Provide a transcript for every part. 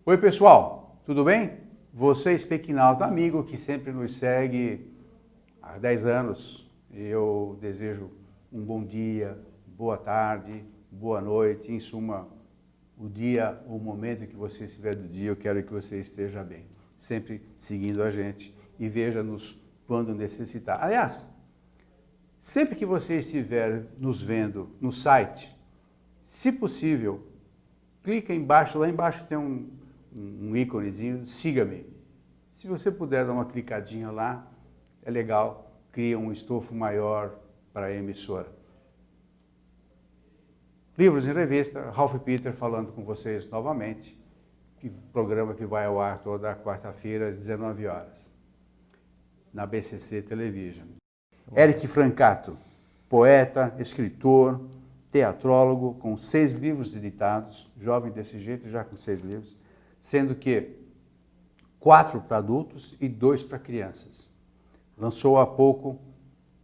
Oi pessoal, tudo bem? Você, Speakinalto, amigo que sempre nos segue há 10 anos. Eu desejo um bom dia, boa tarde, boa noite, em suma, o dia, o momento que você estiver do dia, eu quero que você esteja bem. Sempre seguindo a gente e veja-nos quando necessitar. Aliás, sempre que você estiver nos vendo no site, se possível, clica embaixo, lá embaixo tem um íconezinho, siga-me. Se você puder dar uma clicadinha lá, é legal, cria um estofo maior para a emissora. Livros em Revista, Ralph Peter falando com vocês novamente, programa que vai ao ar toda quarta-feira às 19 horas, na BCC Television. Eric Francato, poeta, escritor, teatrólogo, com 6 livros editados, jovem desse jeito, já com 6 livros, sendo que 4 para adultos e 2 para crianças. Lançou há pouco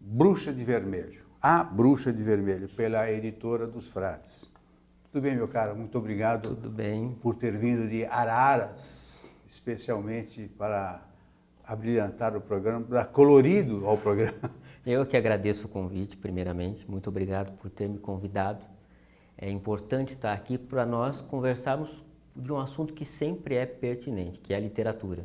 Bruxa de Vermelho, A Bruxa de Vermelho, pela editora dos Frades. Tudo bem, meu caro? Muito obrigado. Tudo bem. Por ter vindo de Araras, especialmente para abrilhantar o programa, dar colorido ao programa. Eu que agradeço o convite, primeiramente. Muito obrigado por ter me convidado. É importante estar aqui para nós conversarmos de um assunto que sempre é pertinente, que é a literatura.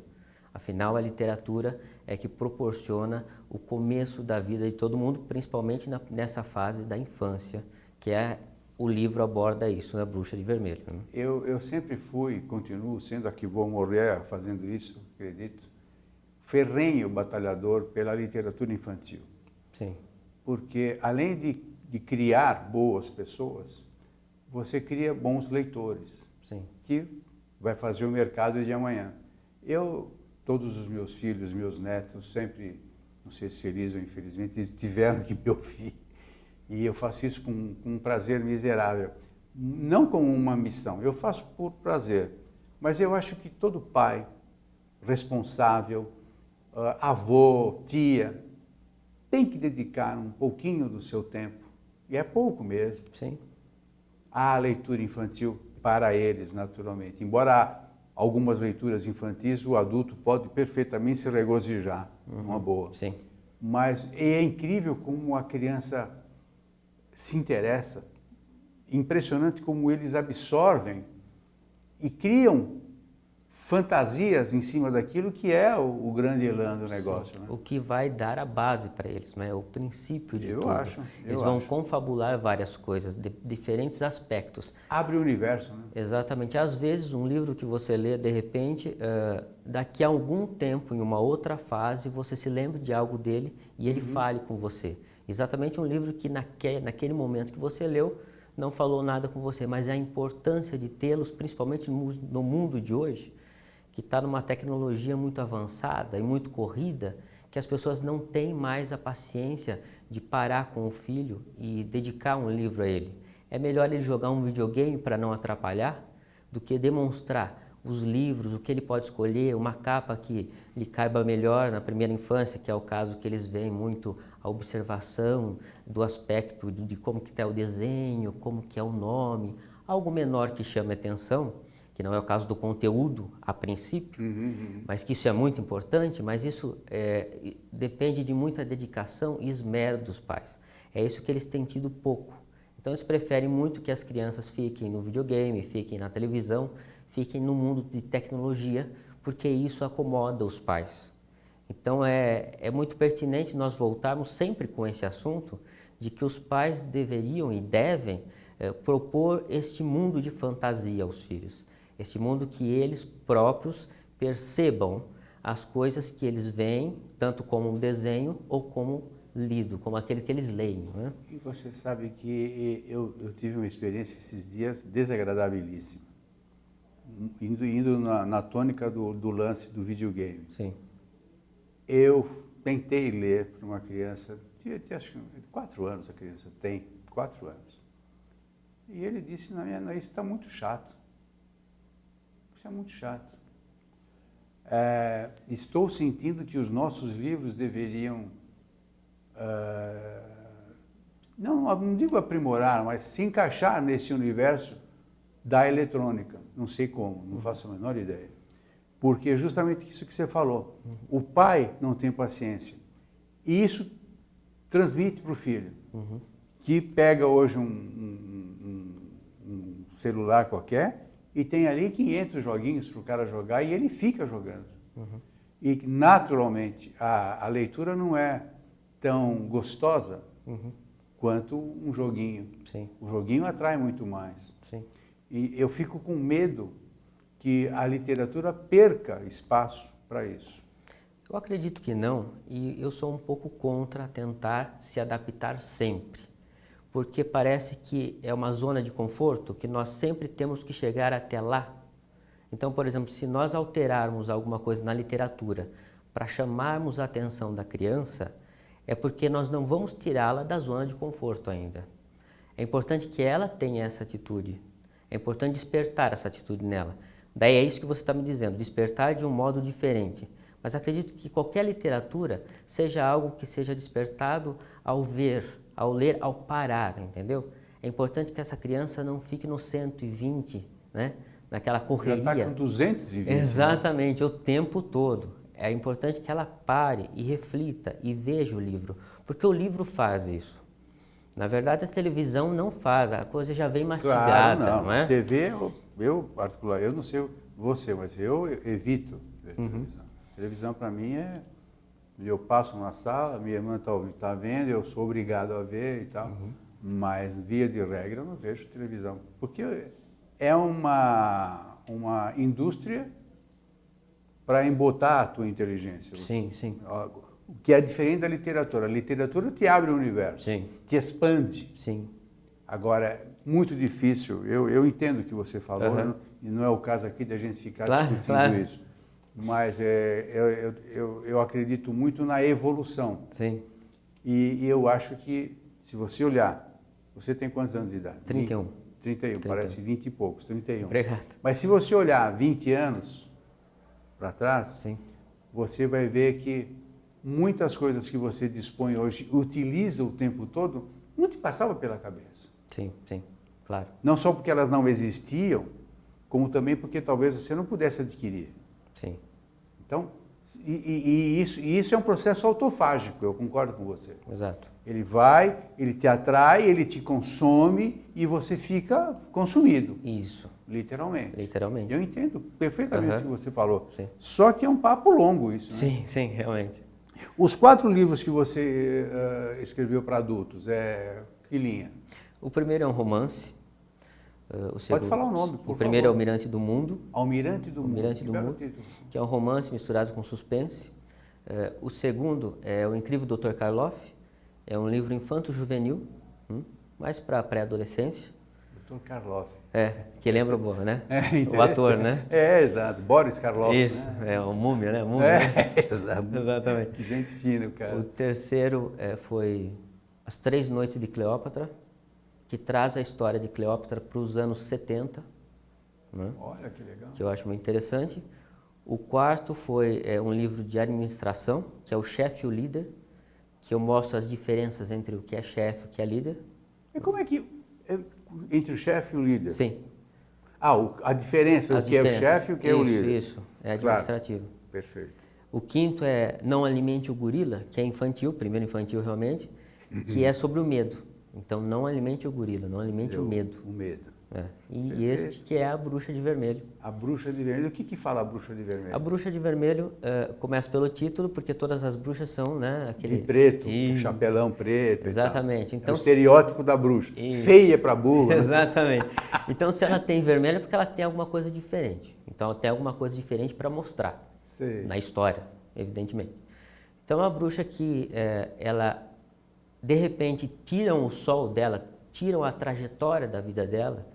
Afinal, a literatura é que proporciona o começo da vida de todo mundo, principalmente nessa fase da infância, que é o livro aborda isso, na Bruxa de Vermelho. Né? Eu sempre fui, continuo sendo, aqui vou morrer fazendo isso, acredito, ferrenho batalhador pela literatura infantil. Sim. Porque além de criar boas pessoas, você cria bons leitores. Sim. Que vai fazer o mercado de amanhã. Todos os meus filhos, meus netos, sempre, não sei se feliz ou infelizmente, tiveram que me ouvir. E eu faço isso com um prazer miserável. Não como uma missão, eu faço por prazer. Mas eu acho que todo pai responsável, avô, tia, tem que dedicar um pouquinho do seu tempo, e é pouco mesmo, Sim. à leitura infantil para eles, naturalmente. Embora algumas leituras infantis, o adulto pode perfeitamente se regozijar, uma boa. Sim. Mas é incrível como a criança se interessa, impressionante como eles absorvem e criam fantasias em cima daquilo que é o grande elan do negócio. Né? O que vai dar a base para eles, né? O princípio de tudo. Eles vão confabular várias coisas, diferentes aspectos. Abre o universo. Né? Exatamente. Às vezes, um livro que você lê, de repente, daqui a algum tempo, em uma outra fase, você se lembra de algo dele e ele fale com você. Exatamente um livro que naquele momento que você leu, não falou nada com você, mas a importância de tê-los, principalmente no mundo de hoje, que está numa tecnologia muito avançada e muito corrida, que as pessoas não têm mais a paciência de parar com o filho e dedicar um livro a ele. É melhor ele jogar um videogame para não atrapalhar, do que demonstrar os livros, o que ele pode escolher, uma capa que lhe caiba melhor na primeira infância, que é o caso que eles veem muito a observação do aspecto de como que está o desenho, como que é o nome, algo menor que chame a atenção, que não é o caso do conteúdo a princípio, mas que isso é muito importante, mas isso depende de muita dedicação e esmero dos pais. É isso que eles têm tido pouco. Então eles preferem muito que as crianças fiquem no videogame, fiquem na televisão, fiquem no mundo de tecnologia, porque isso acomoda os pais. Então é muito pertinente nós voltarmos sempre com esse assunto de que os pais deveriam e devem propor este mundo de fantasia aos filhos. Este mundo que eles próprios percebam as coisas que eles veem, tanto como um desenho ou como lido, como aquele que eles leem. Né? E você sabe que eu tive uma experiência esses dias desagradabilíssima, indo na tônica do lance do videogame. Sim. Eu tentei ler para uma criança, acho que 4 anos a criança tem, 4 anos. E ele disse, não, isso está muito chato. Isso é muito chato. Estou sentindo que os nossos livros deveriam, não digo aprimorar, mas se encaixar nesse universo da eletrônica. Não sei como, não faço a menor ideia. Porque é justamente isso que você falou. O pai não tem paciência. E isso transmite para o filho, que pega hoje um celular qualquer e tem ali 500 joguinhos para o cara jogar e ele fica jogando. E naturalmente a leitura não é tão gostosa quanto um joguinho. Sim. O joguinho atrai muito mais. Sim. E eu fico com medo que a literatura perca espaço para isso. Eu acredito que não, e eu sou um pouco contra tentar se adaptar sempre, porque parece que é uma zona de conforto que nós sempre temos que chegar até lá. Então, por exemplo, se nós alterarmos alguma coisa na literatura para chamarmos a atenção da criança, é porque nós não vamos tirá-la da zona de conforto ainda. É importante que ela tenha essa atitude, é importante despertar essa atitude nela. Daí é isso que você está me dizendo, despertar de um modo diferente. Mas acredito que qualquer literatura seja algo que seja despertado ao ver, ao ler, ao parar, entendeu? É importante que essa criança não fique no 120, né? Naquela correria. Já está com 220. Exatamente, o tempo todo. É importante que ela pare e reflita e veja o livro, porque o livro faz isso. Na verdade, a televisão não faz, a coisa já vem mastigada, claro, não é? A TV, eu não sei você, mas eu evito ver televisão. Televisão para mim é, eu passo na sala, minha irmã está vendo, eu sou obrigado a ver e tal, mas via de regra eu não vejo televisão, porque é uma indústria para embotar a tua inteligência. Sim, sim. O que é diferente da literatura. A literatura te abre o universo, Sim. te expande. Sim. Agora, é muito difícil, eu entendo o que você falou, e não é o caso aqui da gente ficar discutindo isso, mas eu acredito muito na evolução. Sim. E eu acho que, se você olhar, você tem quantos anos de idade? 31. 31, parece 20 e poucos, 31. Obrigado. Mas se você olhar 20 anos para trás, Sim. você vai ver que muitas coisas que você dispõe hoje, utiliza o tempo todo, não te passava pela cabeça. Sim, sim, claro. Não só porque elas não existiam, como também porque talvez você não pudesse adquirir. Sim. Então, isso é um processo autofágico, eu concordo com você. Exato. Ele vai, ele te atrai, ele te consome e você fica consumido. Isso. Literalmente. Literalmente. Eu entendo perfeitamente o que você falou. Sim. Só que é um papo longo isso, né? Sim, sim, realmente. Os 4 livros que você escreveu para adultos, que linha? O primeiro é um romance. O segundo, Pode falar o nome, por favor. O primeiro é Almirante do Mundo. Almirante do Almirante Mundo. do Mundo, que é um romance misturado com suspense. O segundo é O Incrível Dr. Karloff. É um livro infanto-juvenil, mais para pré-adolescência. Dr. Karloff. Que lembra o né? O ator, né? Exato. Boris Karloff. Isso, né? o múmia, né? Múmia, né? Exatamente. Gente fina, o cara. O terceiro foi As Três Noites de Cleópatra, que traz a história de Cleópatra para os anos 70. Né? Olha que legal. Que eu acho muito interessante. O quarto foi um livro de administração, que é o Chefe e o Líder, que eu mostro as diferenças entre o que é chefe e o que é líder. E como é que, entre o chefe e o líder? Sim. A diferença, o que é o chefe e o que é o líder. Isso, é administrativo. Claro. Perfeito. O quinto é Não Alimente o Gorila, que é infantil, primeiro infantil realmente, que é sobre o medo. Então, não alimente o gorila, não alimente o medo. O medo. E este que é a Bruxa de Vermelho. A Bruxa de Vermelho. O que fala a Bruxa de Vermelho? A Bruxa de Vermelho começa pelo título, porque todas as bruxas são, né, aquele... De preto, chapelão preto. Exatamente. Então, é o estereótipo da bruxa. Feia para burro. Exatamente. Então, se ela tem vermelho é porque ela tem alguma coisa diferente. Então, ela tem alguma coisa diferente para mostrar. Sei. Na história, evidentemente. Então, a bruxa que ela, de repente, tiram o sol dela, tiram a trajetória da vida dela,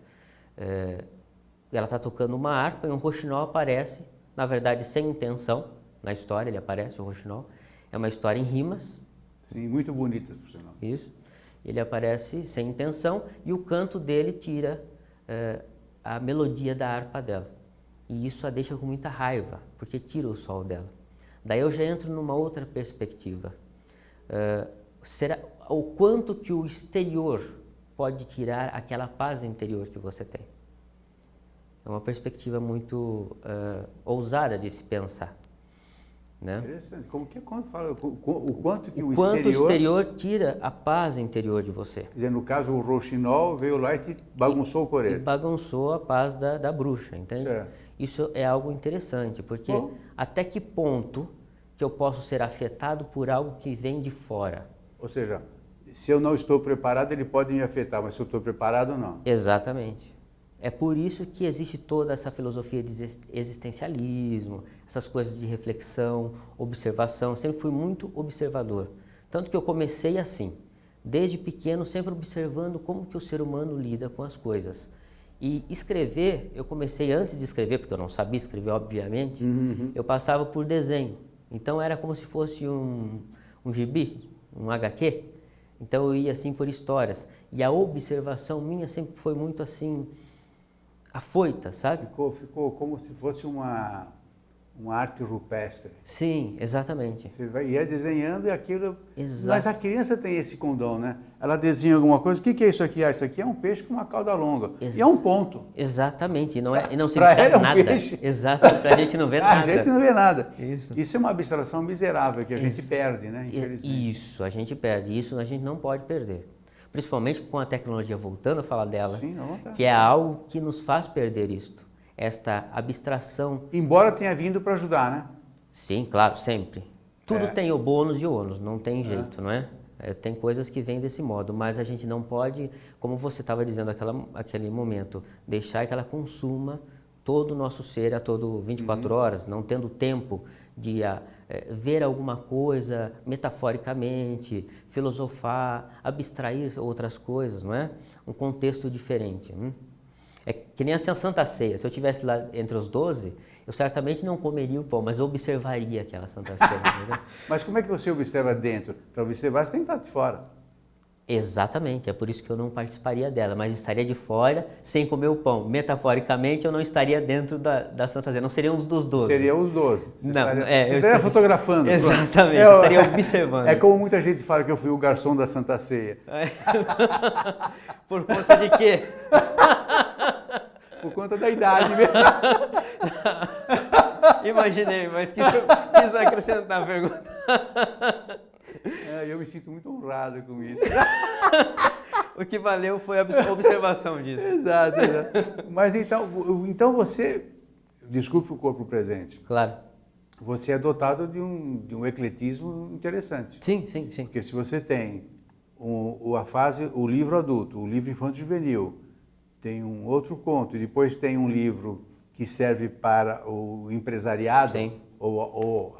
ela está tocando uma harpa e um rouxinol aparece, na verdade, sem intenção, na história ele aparece, o rouxinol. É uma história em rimas. Sim, muito bonita, por sinal. Isso. Ele aparece sem intenção e o canto dele tira a melodia da harpa dela. E isso a deixa com muita raiva, porque tira o sol dela. Daí eu já entro numa outra perspectiva. Será o quanto que o exterior pode tirar aquela paz interior que você tem? É uma perspectiva muito ousada de se pensar, né? Interessante. Quando fala, o quanto que O quanto o exterior tira a paz interior de você. Quer dizer, no caso, o rouxinol veio lá e te bagunçou o E coreto. bagunçou a paz da bruxa, entende? Certo. Isso é algo interessante, porque até que ponto que eu posso ser afetado por algo que vem de fora? Ou seja, se eu não estou preparado, ele pode me afetar, mas se eu estou preparado, não. Exatamente. É por isso que existe toda essa filosofia de existencialismo, essas coisas de reflexão, observação. Eu sempre fui muito observador. Tanto que eu comecei assim, desde pequeno, sempre observando como que o ser humano lida com as coisas. E escrever, eu comecei antes de escrever, porque eu não sabia escrever, obviamente, eu passava por desenho. Então era como se fosse um gibi, um HQ. Então eu ia assim por histórias. E a observação minha sempre foi muito assim, afoita, sabe? Ficou como se fosse uma arte rupestre. Sim, exatamente. Você ia desenhando e aquilo... Exato. Mas a criança tem esse condom, né? Ela desenha alguma coisa, o que é isso aqui? Ah, isso aqui é um peixe com uma cauda longa. E é um ponto. Exatamente, e não Pra ela significa é um nada. peixe. Exato, pra gente não vê nada. A gente não vê nada. Isso. É uma abstração miserável que a gente perde, né? Infelizmente. Isso, a gente perde. Isso a gente não pode perder. Principalmente com a tecnologia, voltando a falar dela, Sim, não vontade. que é algo que nos faz perder isto. Esta abstração. Embora tenha vindo para ajudar, né? Sim, claro, sempre. Tudo tem o bônus e o ônus, não tem jeito, não é? Tem coisas que vêm desse modo, mas a gente não pode, como você estava dizendo aquele momento, deixar que ela consuma todo o nosso ser a todo 24 horas, não tendo tempo de ver alguma coisa metaforicamente, filosofar, abstrair outras coisas, não é? Um contexto diferente. É que nem assim a Santa Ceia. Se eu estivesse lá entre os 12, eu certamente não comeria o pão, mas eu observaria aquela Santa Ceia. Entendeu? Mas como é que você observa dentro? Para observar, você tem que estar de fora. Exatamente, é por isso que eu não participaria dela, mas estaria de fora sem comer o pão. Metaforicamente, eu não estaria dentro da Santa Ceia, não seria um dos 12. Seria os 12. Você Não, estaria fotografando. Exatamente, eu estaria observando. É como muita gente fala que eu fui o garçom da Santa Ceia. Por conta de quê? Por conta da idade mesmo. Imaginei, mas quis acrescentar a pergunta. Eu me sinto muito honrado com isso. O que valeu foi a observação disso. Exato. Mas então você, desculpe o corpo presente. Claro. Você é dotado de um ecletismo interessante. Sim. Porque se você tem o livro adulto, o livro infanto-juvenil, tem um outro conto, e depois tem um livro que serve para o empresariado, Sim. ou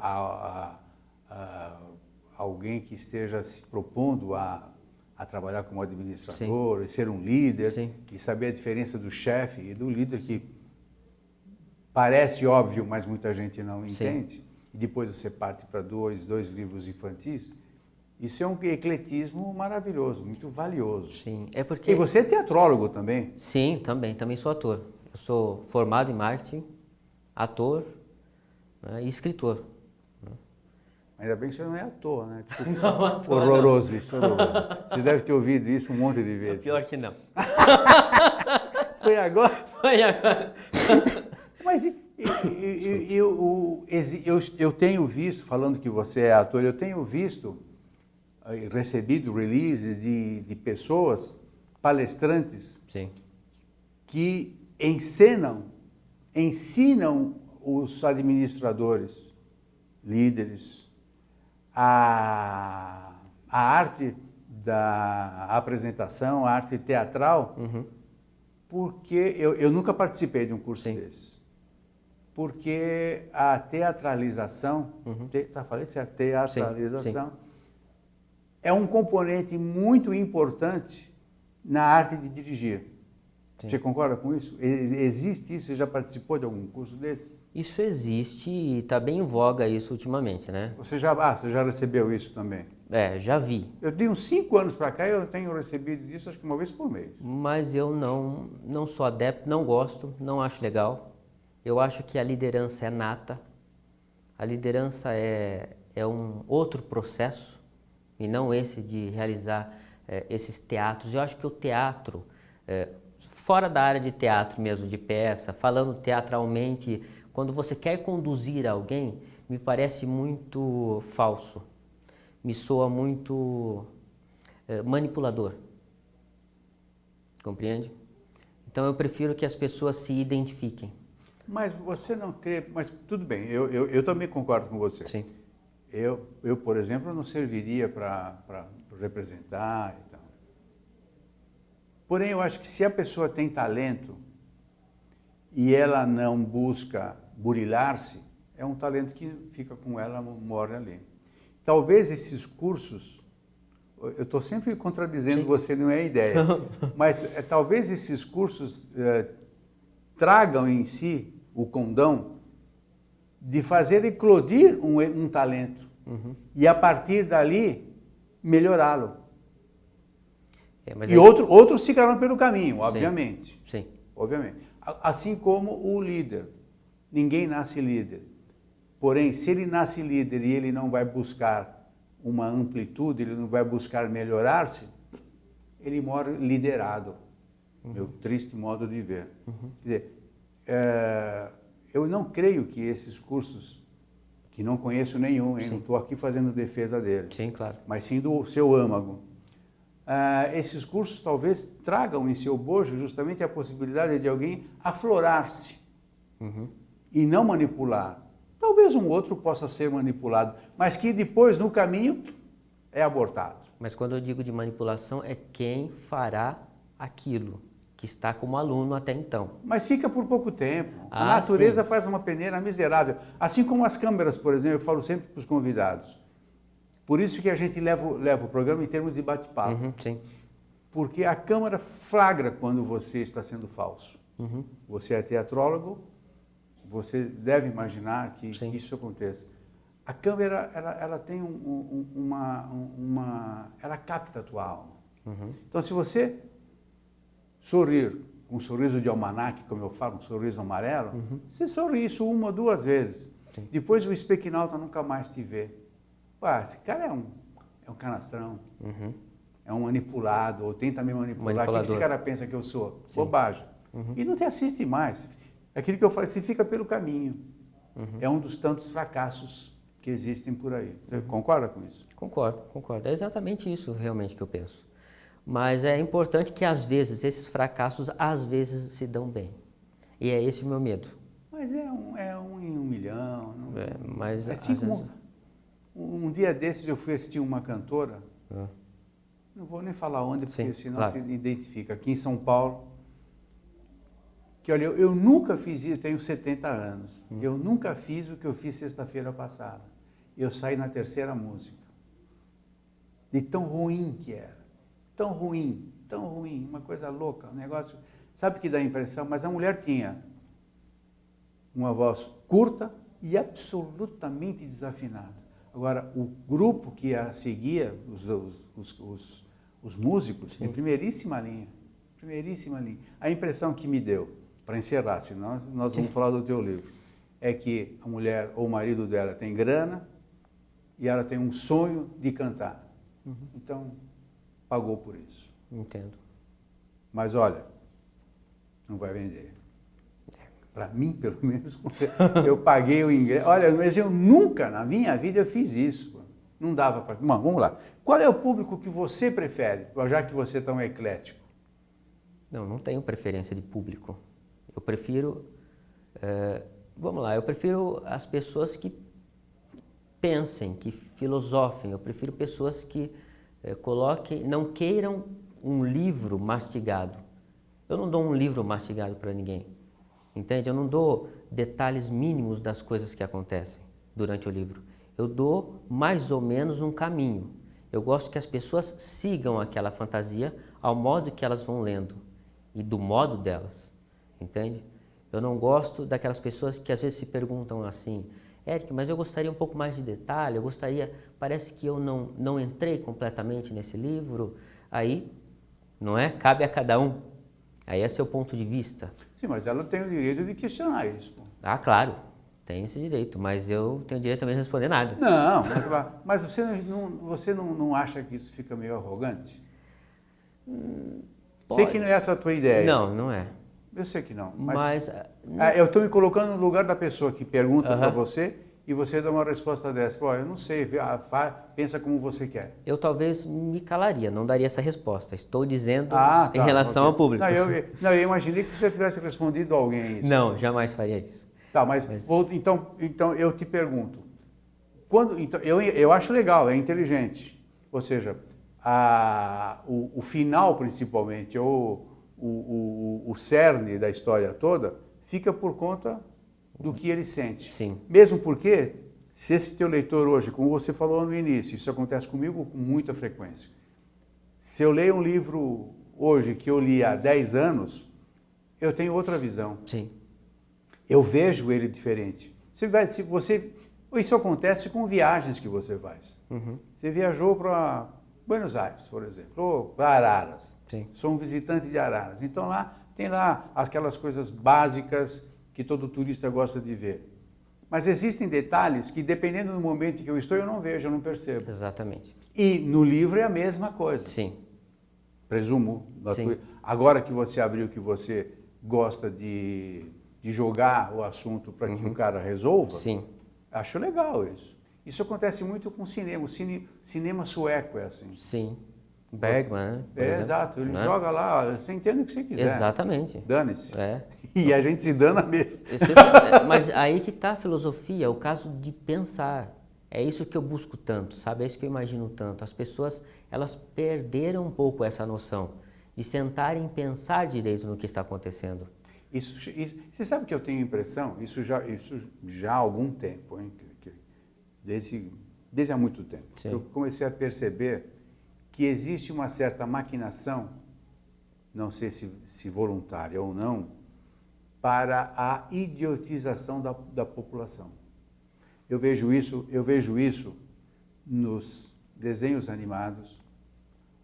alguém que esteja se propondo a trabalhar como administrador, e ser um líder, e saber a diferença do chefe e do líder, que parece óbvio, mas muita gente não entende. E depois você parte para dois livros infantis. Isso é um ecletismo maravilhoso, muito valioso. Sim, é porque... E você é teatrólogo também? Sim, também sou ator. Eu sou formado em marketing, ator, né, e escritor. Ainda bem que você não é ator, né? Desculpa, Não, ator, horroroso não. Isso, horroroso. Você deve ter ouvido isso um monte de vezes. Pior que não. Foi agora? Foi agora. Mas eu tenho visto, falando que você é ator, eu tenho visto, recebido releases de pessoas, palestrantes, que ensinam os administradores, líderes, a arte da apresentação, a arte teatral, porque eu nunca participei de um curso desse. Porque a teatralização, falei certo, teatralização, é um componente muito importante na arte de dirigir. Você concorda com isso? Existe isso? Você já participou de algum curso desse? Isso existe e está bem em voga isso ultimamente, né? Você já recebeu isso também? Já vi. Eu tenho uns 5 anos para cá e eu tenho recebido isso acho que uma vez por mês. Mas eu não sou adepto, não gosto, não acho legal. Eu acho que a liderança é nata. A liderança é um outro processo e não esse de realizar esses teatros. Eu acho que o teatro, fora da área de teatro mesmo, de peça, falando teatralmente, quando você quer conduzir alguém, me parece muito falso, me soa muito manipulador, compreende? Então eu prefiro que as pessoas se identifiquem. Mas você não crê, mas tudo bem, eu também concordo com você. Sim. Eu, por exemplo, não serviria para representar e tal. Porém, eu acho que se a pessoa tem talento e ela não busca burilar-se, é um talento que fica com ela, morre ali. Talvez esses cursos, eu estou sempre contradizendo Sim. você, não é ideia, mas talvez esses cursos tragam em si o condão de fazer eclodir um talento e a partir dali melhorá-lo. Mas E aí... outros ficarão pelo caminho, obviamente. Sim. Obviamente. Assim como o líder. Ninguém nasce líder. Porém, se ele nasce líder e ele não vai buscar uma amplitude, ele não vai buscar melhorar-se, ele morre liderado. Meu triste modo de ver. Quer dizer, eu não creio que esses cursos, que não conheço nenhum, hein, não estou aqui fazendo defesa deles, Sim, claro. mas sim do seu âmago. Esses cursos talvez tragam em seu bojo justamente a possibilidade de alguém aflorar-se e não manipular. Talvez um outro possa ser manipulado, mas que depois, no caminho, é abortado. Mas quando eu digo de manipulação, é quem fará aquilo que está como aluno até então. Mas fica por pouco tempo. A natureza sim. faz uma peneira miserável. Assim como as câmeras, por exemplo, eu falo sempre para os convidados. Por isso que a gente leva o programa em termos de bate-papo. Sim. Porque a câmera flagra quando você está sendo falso. Você é teatrólogo, você deve imaginar que isso aconteça. A câmera, ela tem ela capta a tua alma. Então, se você sorrir com um sorriso de almanaque, como eu falo, um sorriso amarelo, você sorri isso uma ou duas vezes. Sim. Depois o espequinalta nunca mais te vê. Pá, esse cara é um canastrão, é um manipulado, ou tenta me manipular. O que esse cara pensa que eu sou? Sim. Bobagem. E não te assiste mais. Aquilo que eu falei, você fica pelo caminho. É um dos tantos fracassos que existem por aí. Você concorda com isso? Concordo. É exatamente isso realmente que eu penso. Mas é importante que às vezes, esses fracassos, às vezes se dão bem. E é esse o meu medo. Mas é um em 1 milhão. Não... mas assim como vezes... um dia desses eu fui assistir uma cantora, não vou nem falar onde, porque senão se identifica, aqui em São Paulo, que olha, eu nunca fiz isso, tenho 70 anos, eu nunca fiz o que eu fiz sexta-feira passada. Eu saí na terceira música. De tão ruim que era. Tão ruim, uma coisa louca, um negócio... Sabe que dá a impressão? Mas a mulher tinha uma voz curta e absolutamente desafinada. Agora, o grupo que a seguia, os músicos, em primeiríssima linha. A impressão que me deu, para encerrar, senão nós vamos falar do teu livro, é que a mulher ou o marido dela tem grana e ela tem um sonho de cantar. Então, pagou por isso. Entendo. Mas olha, não vai vender. Para mim, pelo menos, eu paguei o ingresso. Olha, mas eu nunca na minha vida eu fiz isso. Não dava para... Bom, vamos lá. Qual é o público que você prefere, já que você é tão eclético? Não tenho preferência de público. Eu prefiro... eu prefiro as pessoas que pensem, que filosofem. Eu prefiro pessoas que não queiram um livro mastigado. Eu não dou um livro mastigado para ninguém, entende? Eu não dou detalhes mínimos das coisas que acontecem durante o livro. Eu dou mais ou menos um caminho. Eu gosto que as pessoas sigam aquela fantasia ao modo que elas vão lendo e do modo delas, entende? Eu não gosto daquelas pessoas que às vezes se perguntam assim: Eric, mas eu gostaria um pouco mais de detalhe, parece que eu não entrei completamente nesse livro. Aí, não é? Cabe a cada um. Aí é seu ponto de vista. Sim, mas ela tem o direito de questionar isso. Ah, claro, tem esse direito, mas eu tenho o direito também de responder nada. Não, mas você não acha que isso fica meio arrogante? Sei que não é essa a tua ideia. Não, não é. Eu sei que não. Mas eu estou me colocando no lugar da pessoa que pergunta para você e você dá uma resposta dessa. Pô, eu não sei, pensa como você quer. eu talvez me calaria, não daria essa resposta. Estou dizendo em Tá, relação ao público. Não, eu imaginei que você tivesse respondido a alguém isso. Não, jamais faria isso. Tá, então eu te pergunto. Então, eu acho legal, é inteligente. Ou seja, o final principalmente, ou o cerne da história toda, fica por conta do que ele sente. Sim. Mesmo porque, se esse teu leitor hoje, como você falou no início, isso acontece comigo com muita frequência. Se eu leio um livro hoje que eu li há 10 anos, eu tenho outra visão. Sim. Eu vejo ele diferente. Isso acontece com viagens que você faz. Uhum. Você viajou para Buenos Aires, por exemplo, ou para Araras. Sim. Sou um visitante de Araras. Então tem lá aquelas coisas básicas que todo turista gosta de ver. Mas existem detalhes que, dependendo do momento em que eu estou, eu não vejo, eu não percebo. Exatamente. E no livro é a mesma coisa. Sim. Presumo. Sim. Agora que você abriu que você gosta de jogar o assunto para que o cara resolva, Sim. acho legal isso. Isso acontece muito com cinema. O cinema sueco é assim. Sim. Bergman, né? Por exemplo, Exato. Ele né? joga lá, você entende o que você quiser. Exatamente. Dane-se. É. E a gente se dana mesmo. Mas aí que está a filosofia, o caso de pensar. É isso que eu busco tanto, sabe? É isso que eu imagino tanto. As pessoas, elas perderam um pouco essa noção de sentarem e pensar direito no que está acontecendo. Você sabe que eu tenho impressão, isso já há algum tempo, hein? Desde há muito tempo, Sim. eu comecei a perceber que existe uma certa maquinação, não sei se voluntária ou não, para a idiotização da população. Eu vejo isso nos desenhos animados,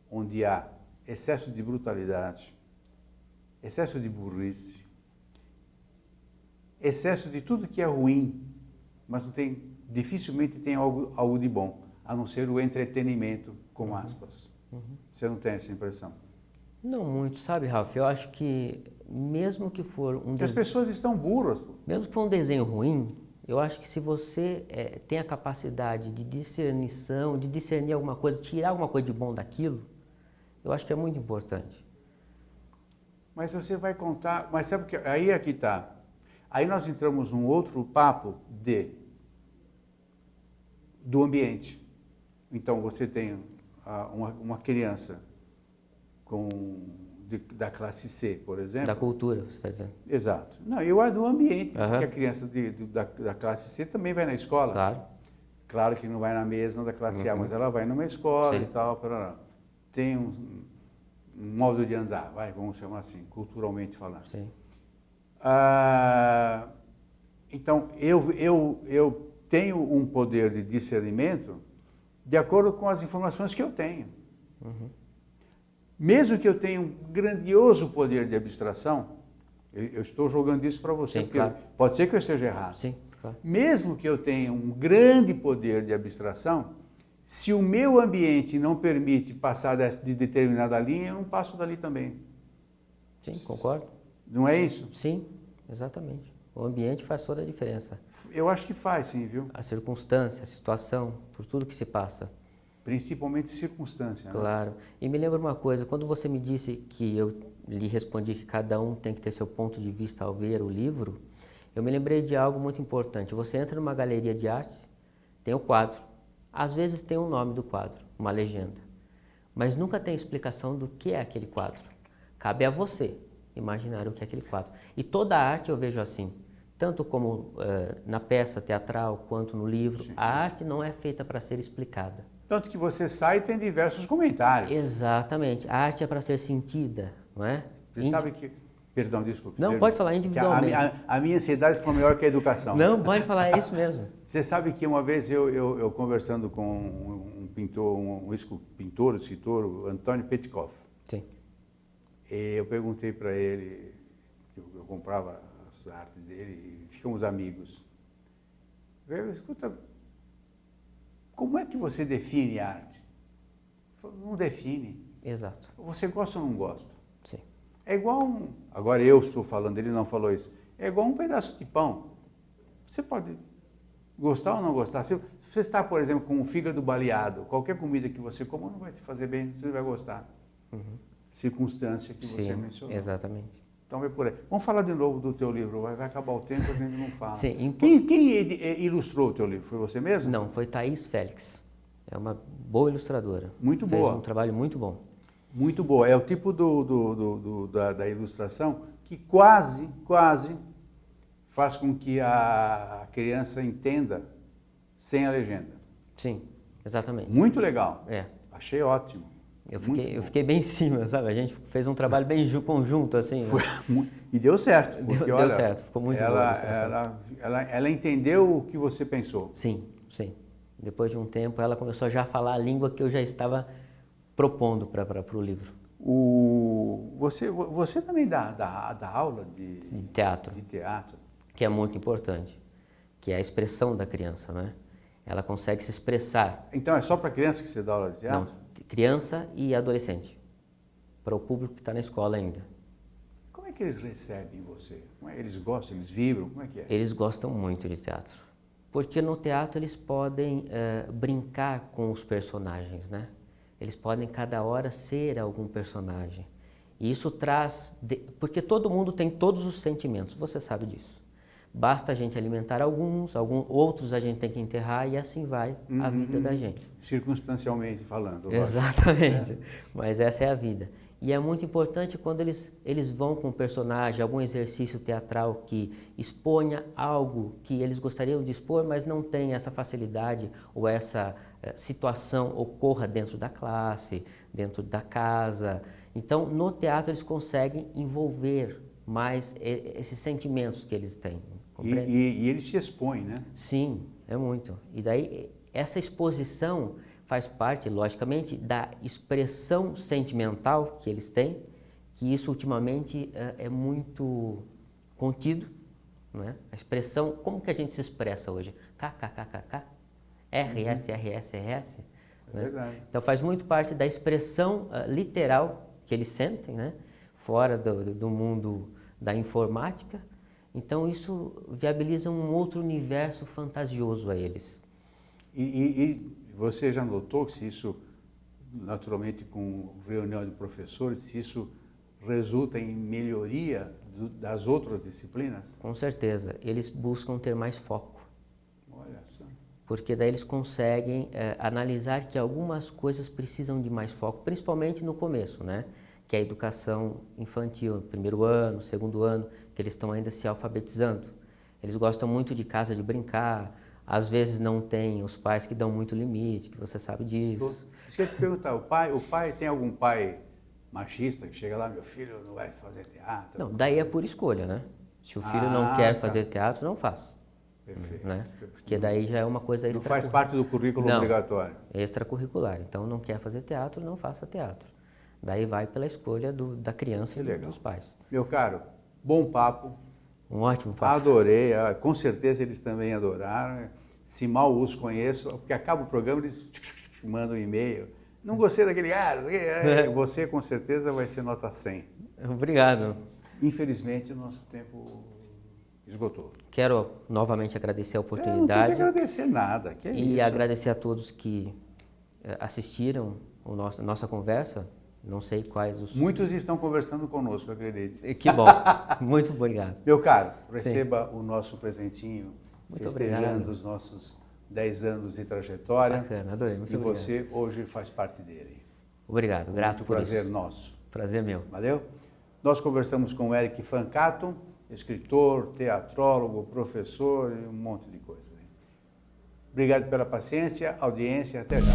onde há excesso de brutalidade, excesso de burrice, excesso de tudo que é ruim, mas dificilmente tem algo de bom, a não ser o entretenimento, com aspas. Você não tem essa impressão? Não muito, sabe, Ralf? Eu acho que mesmo que for um As pessoas estão burras. Pô. mesmo que for um desenho ruim, eu acho que se você tem a capacidade de discernição, de discernir alguma coisa, tirar alguma coisa de bom daquilo, eu acho que é muito importante. Mas você vai contar, mas sabe que aí é que está. Aí nós entramos num outro papo do ambiente. Então você tem uma criança da classe C, por exemplo. Da cultura, você está dizendo. Exato. Não, eu do ambiente, porque a criança da classe C também vai na escola. Claro. Claro que não vai na mesma da classe A, mas ela vai numa escola Sim. e tal. Tem um modo de andar, vamos chamar assim, culturalmente falando. Sim. Então, eu tenho um poder de discernimento de acordo com as informações que eu tenho. Mesmo que eu tenha um grandioso poder de abstração, eu estou jogando isso para você, Sim, porque claro. pode ser que eu esteja errado. Sim, claro. Mesmo que eu tenha um grande poder de abstração, se o meu ambiente não permite passar de determinada linha, eu não passo dali também. Sim, concordo. Não é isso? Sim, exatamente. O ambiente faz toda a diferença. Eu acho que faz, sim, viu? A circunstância, a situação, por tudo que se passa. Principalmente circunstância. Claro. E me lembra uma coisa, quando você me disse que eu lhe respondi que cada um tem que ter seu ponto de vista ao ver o livro, eu me lembrei de algo muito importante. Você entra numa galeria de arte, tem o quadro. Às vezes tem o nome do quadro, uma legenda. Mas nunca tem explicação do que é aquele quadro. Cabe a você imaginar o que é aquele quadro. E toda a arte eu vejo assim. Tanto como na peça teatral, quanto no livro. Sim. A arte não é feita para ser explicada. Tanto que você sai e tem diversos comentários. Exatamente. A arte é para ser sentida, não é? Você sabe que... Perdão, desculpe. Não, pode falar individualmente. A minha ansiedade foi maior que a educação. Não, pode falar, é isso mesmo. Você sabe que uma vez eu conversando com um pintor, pintor, escritor, o Antônio Petkoff. Sim. Eu perguntei para ele, eu comprava as artes dele e ficamos amigos. Eu escuta, como é que você define a arte? Ele falou, não define. Exato. Você gosta ou não gosta? Sim. É igual agora eu estou falando, ele não falou isso. É igual um pedaço de pão. Você pode gostar ou não gostar. Se você está, por exemplo, com um fígado baleado, qualquer comida que você coma não vai te fazer bem, você vai gostar. Circunstância que você mencionou. Exatamente. Então vai por aí. Vamos falar de novo do teu livro, vai acabar o tempo, a gente não fala. Sim, Quem ilustrou o teu livro? Foi você mesmo? Não, foi Thaís Félix. É uma boa ilustradora. Muito Fez boa. um trabalho muito bom. Muito boa. É o tipo da ilustração que quase faz com que a criança entenda sem a legenda. Sim, exatamente. Muito legal. É. Achei ótimo. Eu fiquei bem em cima, sabe? A gente fez um trabalho bem conjunto, assim. E deu certo. Porque, deu certo, ficou muito boa a ilustração. Ela entendeu o que você pensou. Sim, sim. Depois de um tempo, ela começou já a falar a língua que eu já estava propondo para o livro. Você também dá aula de teatro. De teatro. Que é muito importante, que é a expressão da criança, né? Ela consegue se expressar. Então é só para criança que você dá aula de teatro? Não, criança e adolescente, para o público que está na escola ainda. Como é que eles recebem você? Eles gostam, eles vibram? Como é que é? Eles gostam muito de teatro, porque no teatro eles podem brincar com os personagens, né? Eles podem cada hora ser algum personagem. E isso traz... Porque todo mundo tem todos os sentimentos, você sabe disso. Basta a gente alimentar alguns, outros a gente tem que enterrar e assim vai a vida da gente. Circunstancialmente falando. Exatamente, mas essa é a vida. E é muito importante quando eles vão com um personagem, algum exercício teatral que exponha algo que eles gostariam de expor, mas não tem essa facilidade ou essa situação ocorra dentro da classe, dentro da casa. Então, no teatro eles conseguem envolver mais esses sentimentos que eles têm. E eles se expõem, né? Sim, é muito. E daí, essa exposição faz parte, logicamente, da expressão sentimental que eles têm, que isso ultimamente é muito contido, né? A expressão, como que a gente se expressa hoje? KKKKK, RS. É verdade. Então faz muito parte da expressão literal que eles sentem, né? Fora do mundo da informática. Então isso viabiliza um outro universo fantasioso a eles. E você já notou que se isso, naturalmente com reunião de professores, se isso resulta em melhoria das outras disciplinas? Com certeza, eles buscam ter mais foco. Olha só. Porque daí eles conseguem analisar que algumas coisas precisam de mais foco, principalmente no começo, né? Que é a educação infantil, primeiro ano, segundo ano, que eles estão ainda se alfabetizando. Eles gostam muito de casa de brincar, às vezes não tem os pais que dão muito limite, que você sabe disso. Isso que eu ia te perguntar, o pai tem algum pai machista que chega lá, meu filho não vai fazer teatro? Não, daí é por escolha, né? Se o filho não quer fazer teatro, não faz. Perfeito. Né? Porque daí já é uma coisa extra. Não faz parte do currículo obrigatório. Extracurricular. Então não quer fazer teatro, não faça teatro. Daí vai pela escolha da criança e dos pais. Meu caro, bom papo. Um ótimo papo. Adorei, com certeza eles também adoraram. Se mal os conheço, porque acaba o programa, eles mandam um e-mail. Não gostei daquele cara. Você com certeza vai ser nota 100. Obrigado. Infelizmente o nosso tempo esgotou. Quero novamente agradecer a oportunidade. Não tem que agradecer nada. Que é e isso? agradecer a todos que assistiram a nossa conversa. Não sei quais os... Muitos estão conversando conosco, acredite. Que bom. Muito obrigado. Meu caro, receba o nosso presentinho. Muito festejando obrigado. Os nossos 10 anos de trajetória. Bacana, adorei. Muito obrigado. E você hoje faz parte dele. Obrigado, grato por isso. Prazer nosso. Prazer meu. Valeu? Nós conversamos com o Eric Fancato, escritor, teatrólogo, professor e um monte de coisa. Obrigado pela paciência, audiência, até já.